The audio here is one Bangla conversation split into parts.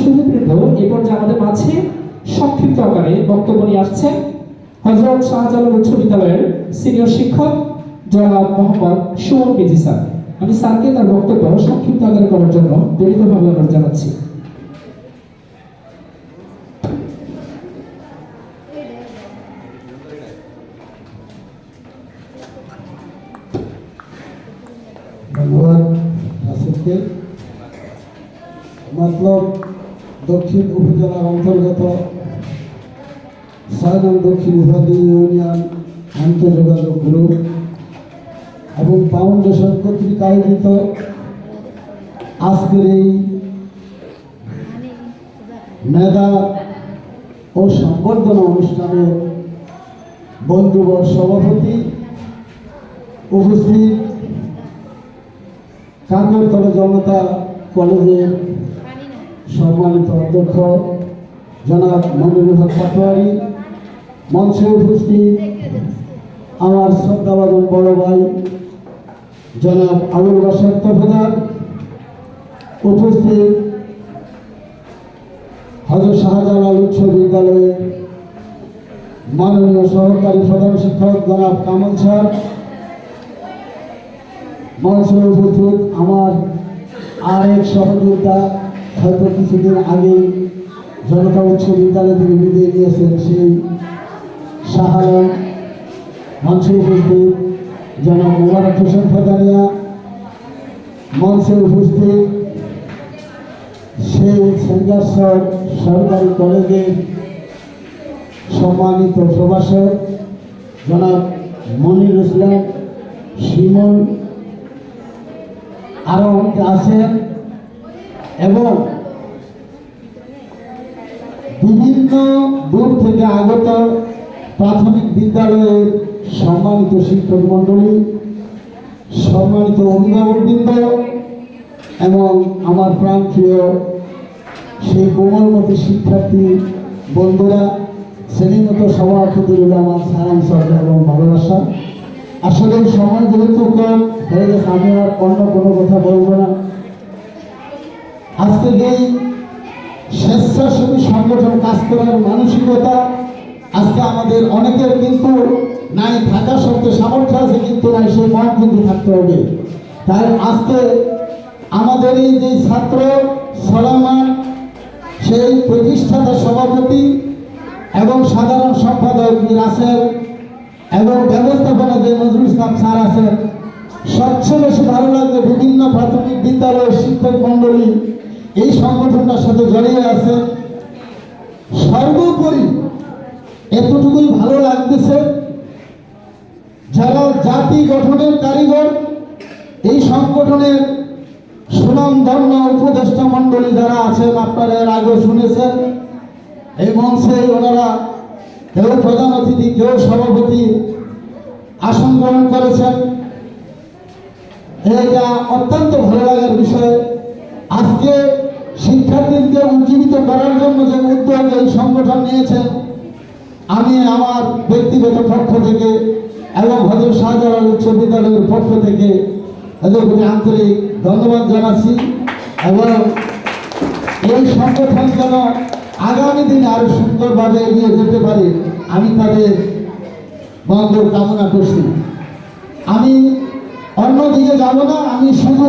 সুধীবৃন্দ, এই পর্যায়ে আমাদের মাঝে সংক্ষিপ্ত আকারে বক্তব্য নিয়ে আসছেন হযরত শাহজালাল উচ্চ বিদ্যালয়ের সিনিয়র শিক্ষক জনাব মোহাম্মদ সুমন বিজি স্যার। আমি স্যারকে তার বক্তব্য সংক্ষিপ্ত আকারে করার জন্য বিনীতভাবে অনুরোধ জানাচ্ছি। ধন্যবাদ আসিফকে। মতলব দক্ষিণ উপজেলার অন্তর্গত ৬ নং দক্ষিণ উপাধি ইউনিয়ন আন্তঃযোগাযোগ গ্রুপ এবং ফাউন্ডেশন কর্তৃক আয়োজিত আজকের এই মেধা ও সংবর্ধনা অনুষ্ঠানে বন্ধুবর সভাপতি উপস্থিত কাকরতলা জনতা কলেজের সম্মানিত অধ্যক্ষ জনাব মনিরুল হক পাটোয়ারি, মঞ্চে উপস্থিত আমার শ্রদ্ধাবাদন বড় ভাই জনাব আবুল বাশার তফাদার, উপস্থিত হযরত শাহজালাল উচ্চ বিদ্যালয়ের মাননীয় সহকারী প্রধান শিক্ষক জনাব কামাল স্যার, মঞ্চে উপস্থিত আমার আরেক সহযোদ্ধা, হয়তো কিছুদিন আগে জনতা উচ্চ বিদ্যালয় থেকে বিদায় নিয়েছেন সেই শাহ আলম, মঞ্চে উপস্থিত জনাব মোবারক হোসেন ফাদানিয়া, মঞ্চে উপস্থিত সেই সেঞ্জারসর সরকারি কলেজের সম্মানিত প্রভাষক জনাব মনির ইসলাম শিমন, আরও অনেকে আছেন এবং বিভিন্ন দূর থেকে আগত প্রাথমিক বিদ্যালয়ের সম্মানিত শিক্ষক মণ্ডলী, সম্মানিত অভিভাবকবৃন্দ এবং আমার প্রাণপ্রিয় সেই কোমলমতি শিক্ষার্থী বন্ধুরা, শ্রেণীমতো সভাপতি রইল আমার সালাম শ্রদ্ধা এবং ভালোবাসা। আসলে সময় যেহেতু কম হয়ে গেছে, আমি আর অন্য কোনো কথা বলবো না। আজকে এই স্বেচ্ছাসেবী সংগঠন কাজ করার মানসিকতা আজকে আমাদের অনেকের কিন্তু নাই, থাকা সত্ত্বেও সামর্থ্য আছে কিন্তু নাই, সেই মন কিন্তু থাকতে হবে। তাই আজকে আমাদের এই যে ছাত্র সলামান, সেই প্রতিষ্ঠাতা সভাপতি এবং সাধারণ সম্পাদক রাসেল এবং ব্যবস্থাপনা যে নজরুল ইসলাম স্যার আছেন, সবচেয়ে বেশি ভালো লাগবে বিভিন্ন প্রাথমিক বিদ্যালয়ের শিক্ষক মণ্ডলী এই সংগঠনটার সাথে জড়িয়ে আছে। সর্বোপরি এতটুকুই ভালো লাগতেছে, যারা জাতি গঠনের কারিগর, এই সংগঠনের সুনামধন্য উপদেষ্টা মণ্ডলী যারা আছেন, আপনারা এর আগে শুনেছেন, এই মঞ্চে ওনারা কেউ প্রধান অতিথি, কেউ সভাপতি আসন গ্রহণ করেছেন। এটা অত্যন্ত ভালো লাগার বিষয়। আজকে শিক্ষার্থীদেরকে উজ্জীবিত করার জন্য যে উদ্যোগ এই সংগঠন নিয়েছেন, আমি আমার ব্যক্তিগত পক্ষ থেকে এবং হযরত শাহজালাল উচ্চ বিদ্যালয়ের পক্ষ থেকে এদের প্রতি আন্তরিক ধন্যবাদ জানাচ্ছি এবং এই সংগঠন যেন আগামী দিনে আরো সুন্দরভাবে এগিয়ে যেতে পারে আমি তাদের মঙ্গল কামনা করছি। আমি অন্যদিকে যাব না, আমি শুধু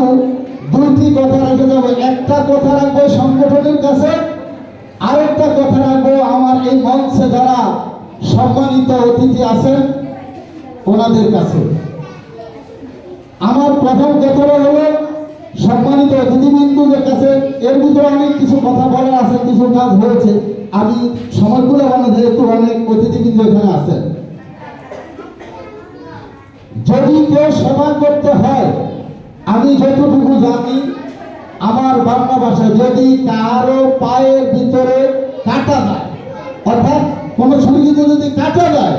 দুটি কথা রেখে যাবো। একটা কথা রাখবো সংগঠনের কাছে, আরেকটা কথা রাখবো আমার এই মঞ্চে যারা সম্মানিত অতিথি আছেন ওনাদের কাছে। আমার প্রথম কথাটা হলো সম্মানিত অতিথিবৃন্দদের কাছে, এর ভিতরে অনেক কিছু কথা বলার আছে, কিছু কাজ হয়েছে, আমি সময়গুলো বলে যেহেতু অনেক অতিথিবৃন্দ এখানে আছেন, যদি কেউ সেবা করতে হয়, আমি যতটুকু জানি আমার বাংলা ভাষায়, যদি কারো পায়ের ভিতরে কাটা যায়, অর্থাৎ কোনো ছুরিতে যদি কাটা যায়,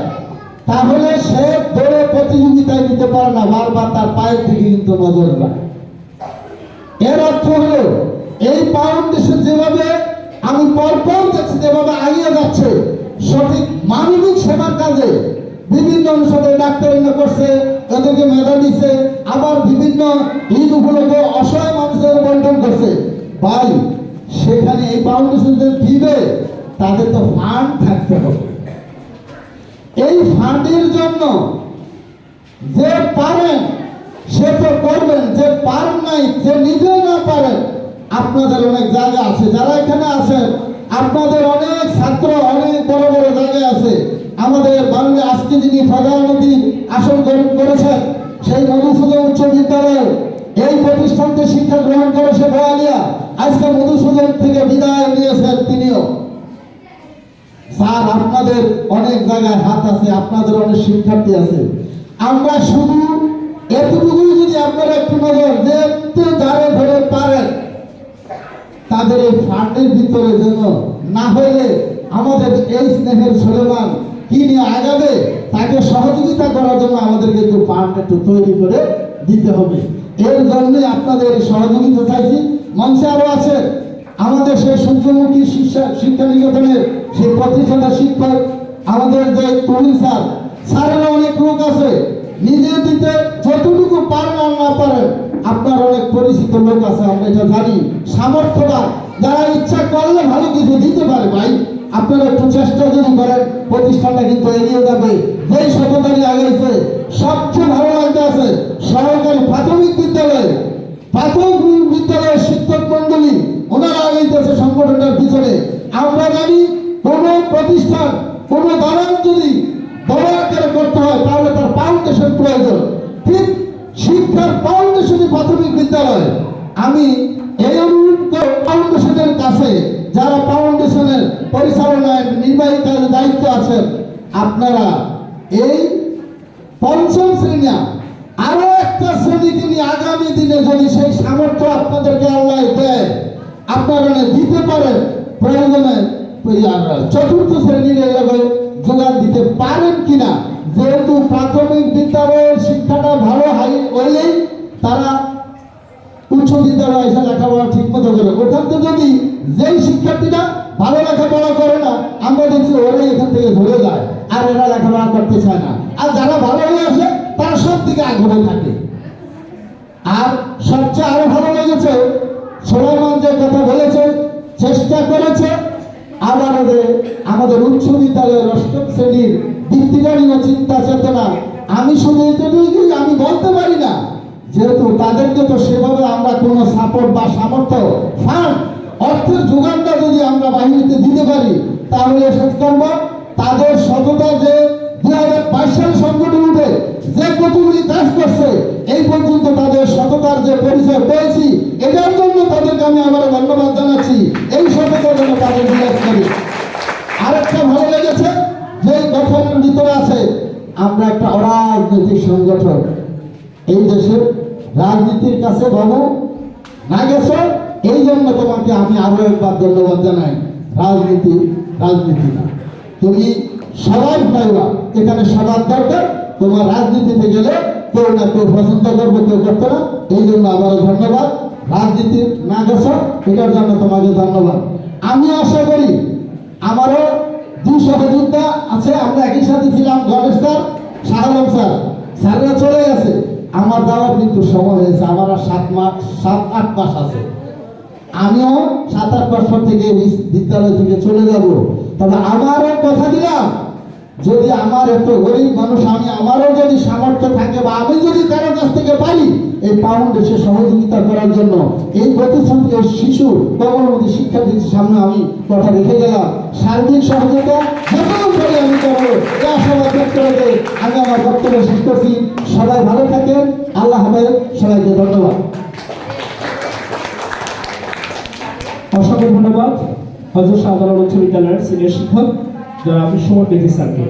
তাহলে সে দৌড়ে প্রতিযোগিতায় দিতে পারে না, বারবার তার পায়ের দিকে কিন্তু নজর দেয়। এর অর্থ হলো এই ফাউন্ডেশন যেভাবে আমি পরপর দেখছি যেভাবে এগিয়ে যাচ্ছে সঠিক মানবিক সেবার কাজে, বিভিন্ন অনুষদে ডাক্তারিনা করছে, এদেরকে মেধা দিচ্ছে, আবার বিভিন্ন ঈদ উপলক্ষে অসহায় মানুষদের বন্টন করছে। ভাই সেখানে এই ফাউন্ডেশন দিবে, তাদের তো ফান্ড থাকতে হবে। এই ফান্ডের জন্য যে পারেন সে তো করবেন, যে পারেন নাই, যে নিজে না পারেন, আপনাদের অনেক জায়গা আছে, যারা এখানে আছেন আপনাদের অনেক ছাত্র অনেক বড় বড় জায়গায় আছে। আমাদের বাংলা আজকে যিনি প্রধানমন্ত্রী আসন গ্রহণ করেছেন সেই মধুসূদন উচ্চ বিদ্যালয় এই প্রতিষ্ঠানকে শিক্ষা গ্রহণ করেছে বোয়ালিয়া, আজকে মধুসূদন থেকে বিদায় নিয়েছেন তিনিও। স্যার আপনাদের অনেক জায়গায় হাত আছে, আপনাদের অনেক শিক্ষার্থী আছে। আমরা শুধু এতটুকুই যদি আপনারা একটু নজর যে যারা ধরে পারেন তাদের এই ফান্ডের ভিতরে যেন না হলে আমাদের এই স্নেহের সুলেমান কি নিয়ে আগাবে তাকে সহযোগিতা করার জন্য আমাদেরকে একটু ফান্ড একটু তৈরি করে দিতে হবে। এর জন্য আপনাদের এই সহযোগিতা চাইছি। মঞ্চে আরো আছে আমাদের সেই সূর্যমুখী শিক্ষা নিকেতনের সেই প্রতিষ্ঠানের শিক্ষক আমাদের যে তরুণ স্যারের অনেক লোক আছে, নিজে দিতে যতটুকু পারেন আর না পারেন, আপনার অনেক পরিচিত লোক আছে, আমরা এটা জানি, সামর্থ্যবান, যারা ইচ্ছা করলে ভালো কিছু দিতে পারে। ভাই আপনারা একটু চেষ্টা যদি করেন প্রতিষ্ঠানটা কিন্তু এগিয়ে যাবে। যেই সততারি আগাইছে সবচেয়ে ভালো লাগতে আছে সরকারি প্রাথমিক বিদ্যালয়ের শিক্ষক মন্ডলী ওনারা আগাইতেছে সংগঠনটার পিছনে। আমরা জানি কোন প্রতিষ্ঠান কোন দালান যদি বড় আকারে করতে হয় তাহলে তার ফাউন্ডেশন প্রয়োজন। ঠিক শিক্ষার ফাউন্ডেশনই প্রাথমিক বিদ্যালয়। আমি এই অনুরোধ ফাউন্ডেশনের কাছে যারা ফাউন্ডেশনের পরিচালনায় নির্বাহী কাজের দায়িত্ব আছেন, আপনারা এই পঞ্চম শ্রেণী আরো একটা শ্রেণীকে নিয়ে আগামী দিনে যদি সেই সামর্থ্য আপনাদেরকে আল্লাহ দেয়, আপনারা দিতে পারেন, প্রয়োজনে চতুর্থ শ্রেণীর এইভাবে যোগান দিতে পারেন কিনা। যেহেতু প্রাথমিক বিদ্যালয়ের শিক্ষাটা ভালো হইলেই তারা উচ্চ বিদ্যালয়ে এসে লেখাপড়া ঠিক মতো করে। ওখান থেকে যদি যেই শিক্ষার্থীরা ভালো লেখাপড়া করে না, আমরা দেখছি ওরাই এখান থেকে ধরে যায় আর এরা লেখাপড়া করতে চায় না। আর যারা ভালো হয়ে আসে তারা সব দিকে আগ্রহ থাকে। আর সবচেয়ে আরো ভালো লেগেছে সোলাইমান যে কথা বলেছে, চেষ্টা করেছে আমাদের উচ্চ বিদ্যালয়ের অষ্টম শ্রেণীর বৃত্তিকালীন চিন্তা চেতনা। আমি শুধু এতটুকুই আমি বলতে পারি না, যেহেতু তাদেরকে তো সেভাবে আমরা কোনো সাপোর্ট বা সামর্থ্য ফান্ড অর্থের যোগানটা যদি আমরা বাহিনীতে দিতে পারি তাহলে শেষ করব। তাদের সততা যে 2022 সালে সংগঠন উঠে যে কতগুলি কাজ করছে এই পর্যন্ত তাদের সততার যে পরিচয় পেয়েছি, এটার জন্য তাদেরকে আমি আবার ধন্যবাদ জানাচ্ছি। এই সততার জন্য তাদের বিরাজ করি। আরেকটা ভালো লেগেছে যে গঠনের ভিতরে আছে আমরা একটা অরাজনৈতিক সংগঠন। এই দেশের রাজনীতির কাছে বাবু না গেছে, এই জন্য তোমাকে আমি আরো একবার ধন্যবাদ জানাই। রাজনীতি না, তুমি সবাই পাইবা, এখানে সবার দরকার। তোমার রাজনীতিতে গেলে কেউ না কেউ পছন্দ করবে, কেউ করতে না। এই জন্য আবারও ধন্যবাদ। রাজনীতি না গেছ এটার জন্য তোমাকে ধন্যবাদ। আমি আশা করি আমারও 2 সহযোদ্ধা আছে, আমরা একই সাথে ছিলাম, গণেশ স্যার, শাহ আলম স্যাররা চলে গেছে। আমার যাওয়ার কিন্তু সময় হয়েছে, আমার আর 7-8 মাস আছে। আমিও 7-8 মাস পর থেকে বিদ্যালয় থেকে চলে যাব। তবে আমারও কথা দিলাম, যদি আমার এত গরিব মানুষ আমারও যদি সামর্থ্য থাকে বা আমি যদি কারো কাছ থেকে পারি এই ফাউন্ডেশন সহযোগিতা করার জন্য, এই প্রতিশ্রুতি শিশু কর্মমুখী শিক্ষার্থীর সামনে আমি কথা রেখে গেলাম। সার্বিক সহযোগিতা যতক্ষণ করে আমি করবো এই আশাবাদ ব্যক্ত রেখে আমি আমার বক্তব্য শেষ করছি। সবাই ভালো থাকেন, আল্লাহ হাফেজ, সবাইকে ধন্যবাদ। অসংখ্য ধন্যবাদ হযরত শাহজালাল উচ্চ বিদ্যালয়ের সিনিয়র শিক্ষক জনাব সুমন বেদি স্যারকে।